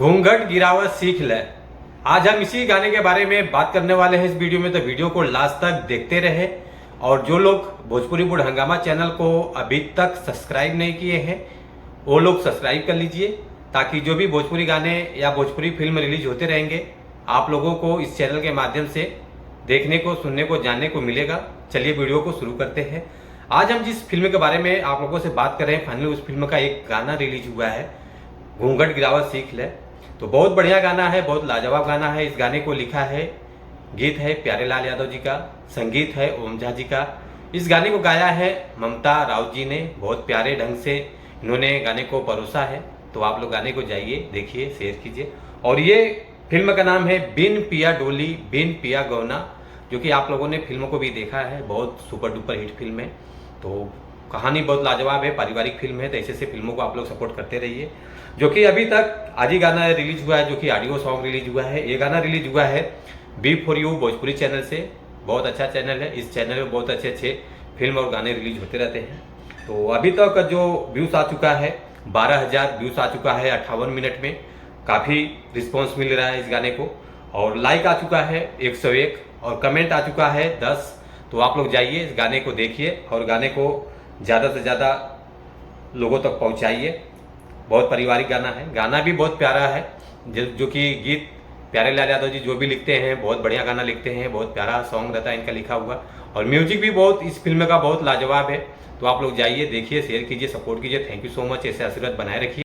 घूंघट गिरावत सीख ले। आज हम इसी गाने के बारे में बात करने वाले हैं इस वीडियो में, तो वीडियो को लास्ट तक देखते रहे। और जो लोग भोजपुरी बुढ़ हंगामा चैनल को अभी तक सब्सक्राइब नहीं किए हैं वो लोग सब्सक्राइब कर लीजिए, ताकि जो भी भोजपुरी गाने या भोजपुरी फिल्म रिलीज होते रहेंगे आप लोगों को इस चैनल के माध्यम से देखने को, सुनने को, जानने को मिलेगा। चलिए वीडियो को शुरू करते हैं। आज हम जिस फिल्म के बारे में आप लोगों से बात कर रहे हैं, फाइनली उस फिल्म का एक गाना रिलीज हुआ है, घूंघट गिरावत सीख ले। तो बहुत बढ़िया गाना है, बहुत लाजवाब गाना है। इस गाने को लिखा है, गीत है प्यारे लाल यादव जी का, संगीत है ओम झा जी का। इस गाने को गाया है ममता राउत जी ने। बहुत प्यारे ढंग से इन्होंने गाने को परोसा है। तो आप लोग गाने को जाइए, देखिए, शेयर कीजिए। और ये फिल्म का नाम है बिन पिया डोली बिन पिया गौना, जो कि आप लोगों ने फिल्म को भी देखा है। बहुत सुपर डुपर हिट फिल्म है। तो कहानी बहुत लाजवाब है, पारिवारिक फिल्म है। तो ऐसे फिल्मों को आप लोग सपोर्ट करते रहिए। जो कि अभी तक आज ही गाना रिलीज हुआ है, जो कि ऑडियो सॉन्ग रिलीज हुआ है। ये गाना रिलीज हुआ है B for you Bhojpuri channel से। बहुत अच्छा चैनल है। इस चैनल में बहुत अच्छे अच्छे फिल्म और गाने रिलीज होते रहते हैं। तो अभी तक जो व्यूज आ चुका है 12,000 व्यूज आ चुका है 58 मिनट में। काफ़ी रिस्पॉन्स मिल रहा है इस गाने को। और लाइक आ चुका है 101 और कमेंट आ चुका है 10। तो आप लोग जाइए, इस गाने को देखिए और गाने को ज़्यादा से ज़्यादा लोगों तक पहुंचाइए। बहुत पारिवारिक गाना है, गाना भी बहुत प्यारा है। जो कि गीत प्यारे लाल यादव जी जो भी लिखते हैं, बहुत बढ़िया गाना लिखते हैं। बहुत प्यारा सॉन्ग रहता है इनका लिखा हुआ। और म्यूजिक भी बहुत इस फिल्म का बहुत लाजवाब है। तो आप लोग जाइए, देखिए, शेयर कीजिए, सपोर्ट कीजिए। Thank you so much. ऐसे आशीर्वाद बनाए रखिए।